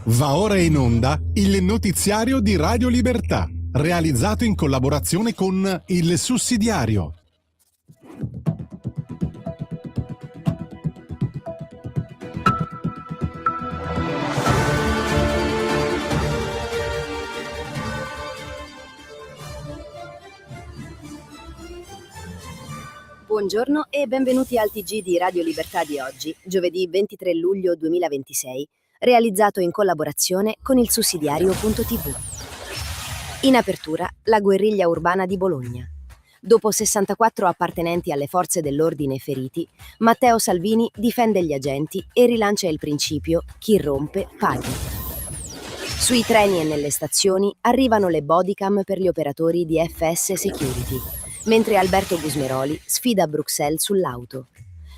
Va ora in onda il notiziario di Radio Libertà, realizzato in collaborazione con Il Sussidiario. Buongiorno e benvenuti al TG di Radio Libertà di oggi, giovedì 23 luglio 2026, realizzato in collaborazione con il sussidiario.tv. In apertura, la guerriglia urbana di Bologna. Dopo 64 appartenenti alle forze dell'ordine feriti, Matteo Salvini difende gli agenti e rilancia il principio chi rompe paghi. Sui treni e nelle stazioni arrivano le bodycam per gli operatori di FS Security, mentre Alberto Gusmeroli sfida Bruxelles sull'auto.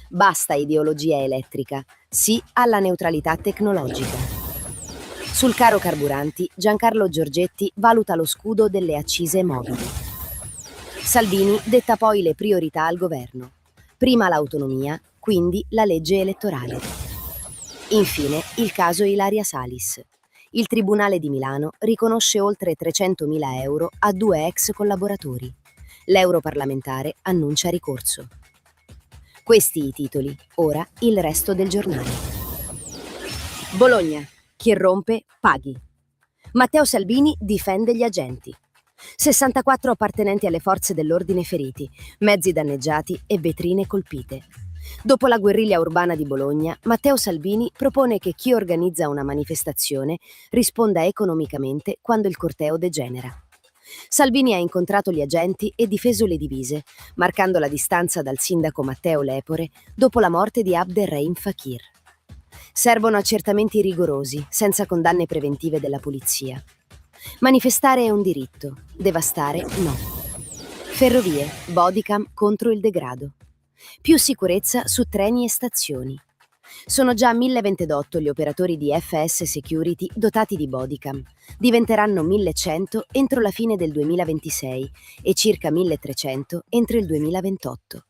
Basta ideologia elettrica, sì alla neutralità tecnologica. Sul caro carburanti, Giancarlo Giorgetti valuta lo scudo delle accise mobili. Salvini detta poi le priorità al governo. Prima l'autonomia, quindi la legge elettorale. Infine, il caso Ilaria Salis. Il Tribunale di Milano riconosce oltre 300.000 euro a 2 ex collaboratori. L'europarlamentare annuncia ricorso. Questi i titoli, ora il resto del giornale. Bologna. Chi rompe, paghi. Matteo Salvini difende gli agenti. 64 appartenenti alle forze dell'ordine feriti, mezzi danneggiati e vetrine colpite. Dopo la guerriglia urbana di Bologna, Matteo Salvini propone che chi organizza una manifestazione risponda economicamente quando il corteo degenera. Salvini ha incontrato gli agenti e difeso le divise, marcando la distanza dal sindaco Matteo Lepore dopo la morte di Abderrahim Fakir. Servono accertamenti rigorosi, senza condanne preventive della polizia. Manifestare è un diritto, devastare no. Ferrovie, bodycam contro il degrado. Più sicurezza su treni e stazioni. Sono già 1028 gli operatori di FS Security dotati di bodycam. Diventeranno 1100 entro la fine del 2026 e circa 1300 entro il 2028.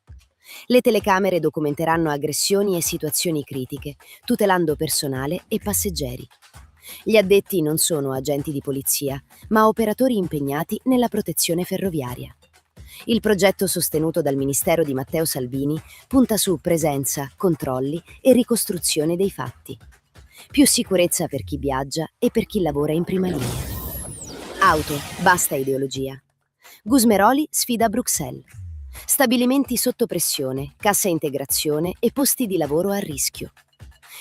Le telecamere documenteranno aggressioni e situazioni critiche, tutelando personale e passeggeri. Gli addetti non sono agenti di polizia, ma operatori impegnati nella protezione ferroviaria. Il progetto sostenuto dal Ministero di Matteo Salvini punta su presenza, controlli e ricostruzione dei fatti. Più sicurezza per chi viaggia e per chi lavora in prima linea. Auto, basta ideologia. Gusmeroli sfida Bruxelles. Stabilimenti sotto pressione, cassa integrazione e posti di lavoro a rischio.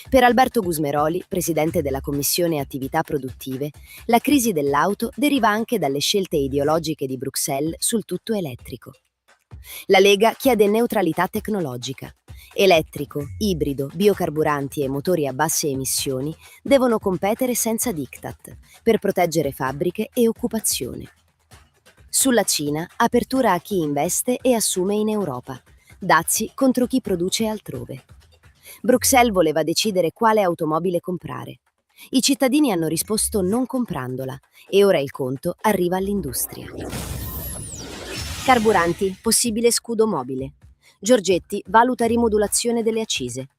Per Alberto Gusmeroli, presidente della Commissione Attività Produttive, la crisi dell'auto deriva anche dalle scelte ideologiche di Bruxelles sul tutto elettrico. La Lega chiede neutralità tecnologica. Elettrico, ibrido, biocarburanti e motori a basse emissioni devono competere senza diktat, per proteggere fabbriche e occupazione. Sulla Cina, apertura a chi investe e assume in Europa. Dazi contro chi produce altrove. Bruxelles voleva decidere quale automobile comprare. I cittadini hanno risposto non comprandola e ora il conto arriva all'industria. Carburanti, possibile scudo mobile. Giorgetti valuta rimodulazione delle accise.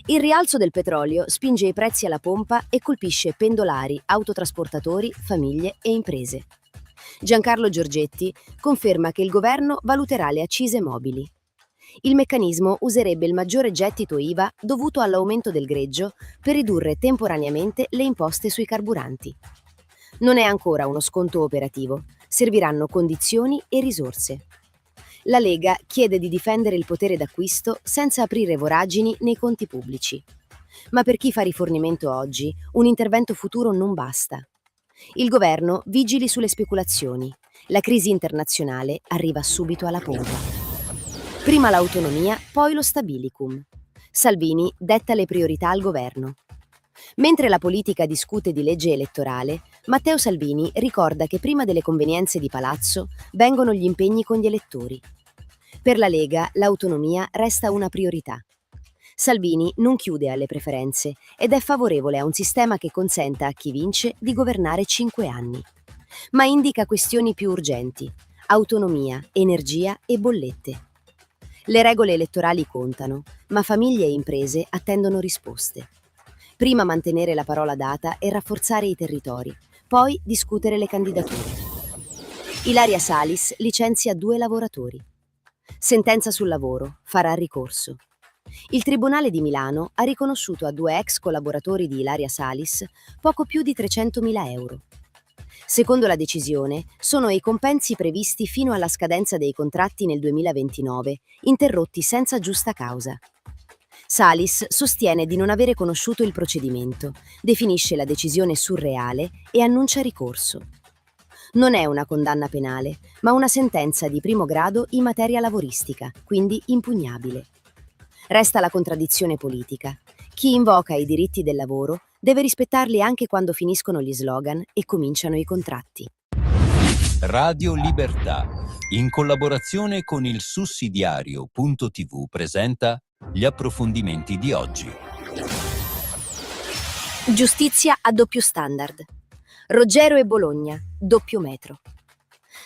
Il rialzo del petrolio spinge i prezzi alla pompa e colpisce pendolari, autotrasportatori, famiglie e imprese. Giancarlo Giorgetti conferma che il governo valuterà le accise mobili. Il meccanismo userebbe il maggiore gettito IVA dovuto all'aumento del greggio per ridurre temporaneamente le imposte sui carburanti. Non è ancora uno sconto operativo, serviranno condizioni e risorse. La Lega chiede di difendere il potere d'acquisto senza aprire voragini nei conti pubblici. Ma per chi fa rifornimento oggi, un intervento futuro non basta. Il governo vigili sulle speculazioni. La crisi internazionale arriva subito alla pompa. Prima l'autonomia, poi lo stabilicum. Salvini detta le priorità al governo. Mentre la politica discute di legge elettorale, Matteo Salvini ricorda che prima delle convenienze di palazzo vengono gli impegni con gli elettori. Per la Lega l'autonomia resta una priorità. Salvini non chiude alle preferenze ed è favorevole a un sistema che consenta a chi vince di governare 5 anni. Ma indica questioni più urgenti: autonomia, energia e bollette. Le regole elettorali contano, ma famiglie e imprese attendono risposte. Prima mantenere la parola data e rafforzare i territori, poi discutere le candidature. Ilaria Salis licenzia 2 lavoratori. Sentenza sul lavoro, farà ricorso. Il Tribunale di Milano ha riconosciuto a 2 ex collaboratori di Ilaria Salis poco più di 300.000 euro. Secondo la decisione, sono i compensi previsti fino alla scadenza dei contratti nel 2029, interrotti senza giusta causa. Salis sostiene di non avere conosciuto il procedimento, definisce la decisione surreale e annuncia ricorso. Non è una condanna penale, ma una sentenza di primo grado in materia lavoristica, quindi impugnabile. Resta la contraddizione politica. Chi invoca i diritti del lavoro deve rispettarli anche quando finiscono gli slogan e cominciano i contratti. Radio Libertà, in collaborazione con il sussidiario.tv, presenta gli approfondimenti di oggi. Giustizia a doppio standard. Roggero e Bologna, doppio metro.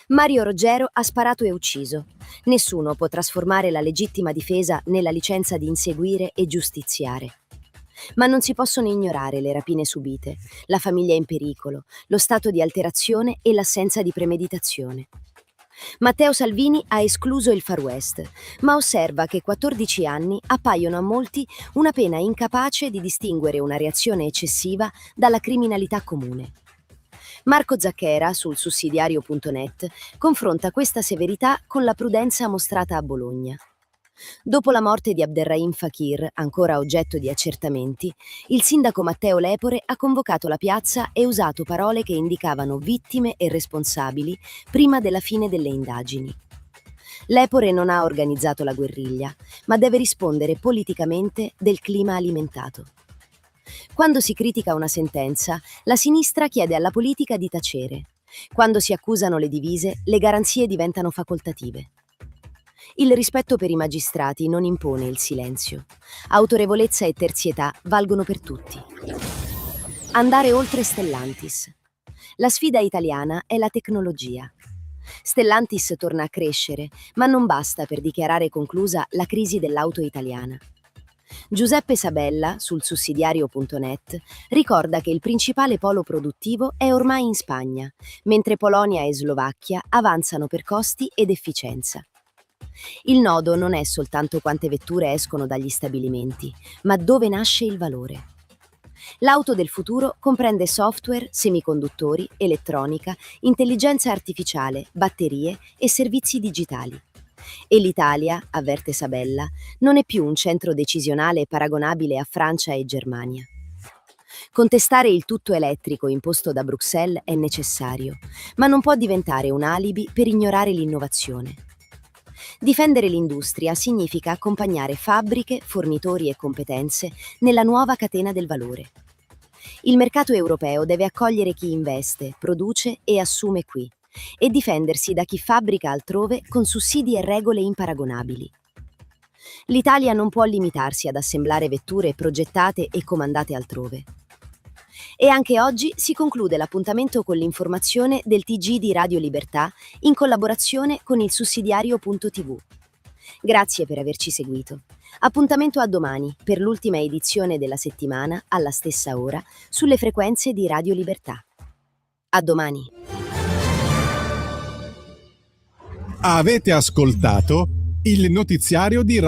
Mario Roggero ha sparato e ucciso. Nessuno può trasformare la legittima difesa nella licenza di inseguire e giustiziare. Ma non si possono ignorare le rapine subite, la famiglia in pericolo, lo stato di alterazione e l'assenza di premeditazione. Matteo Salvini ha escluso il Far West, ma osserva che 14 anni appaiono a molti una pena incapace di distinguere una reazione eccessiva dalla criminalità comune. Marco Zacchera, sul sussidiario.net, confronta questa severità con la prudenza mostrata a Bologna. Dopo la morte di Abderrahim Fakir, ancora oggetto di accertamenti, il sindaco Matteo Lepore ha convocato la piazza e usato parole che indicavano vittime e responsabili prima della fine delle indagini. Lepore non ha organizzato la guerriglia, ma deve rispondere politicamente del clima alimentato. Quando si critica una sentenza, la sinistra chiede alla politica di tacere. Quando si accusano le divise, le garanzie diventano facoltative. Il rispetto per i magistrati non impone il silenzio. Autorevolezza e terzietà valgono per tutti. Andare oltre Stellantis. La sfida italiana è la tecnologia. Stellantis torna a crescere, ma non basta per dichiarare conclusa la crisi dell'auto italiana. Giuseppe Sabella, sul sussidiario.net, ricorda che il principale polo produttivo è ormai in Spagna, mentre Polonia e Slovacchia avanzano per costi ed efficienza. Il nodo non è soltanto quante vetture escono dagli stabilimenti, ma dove nasce il valore. L'auto del futuro comprende software, semiconduttori, elettronica, intelligenza artificiale, batterie e servizi digitali. E l'Italia, avverte Sabella, non è più un centro decisionale paragonabile a Francia e Germania. Contestare il tutto elettrico imposto da Bruxelles è necessario, ma non può diventare un alibi per ignorare l'innovazione. Difendere l'industria significa accompagnare fabbriche, fornitori e competenze nella nuova catena del valore. Il mercato europeo deve accogliere chi investe, produce e assume qui, e difendersi da chi fabbrica altrove con sussidi e regole imparagonabili. L'Italia non può limitarsi ad assemblare vetture progettate e comandate altrove. E anche oggi si conclude l'appuntamento con l'informazione del TG di Radio Libertà in collaborazione con il sussidiario.tv. Grazie per averci seguito. Appuntamento a domani per l'ultima edizione della settimana alla stessa ora sulle frequenze di Radio Libertà. A domani. Avete ascoltato il notiziario di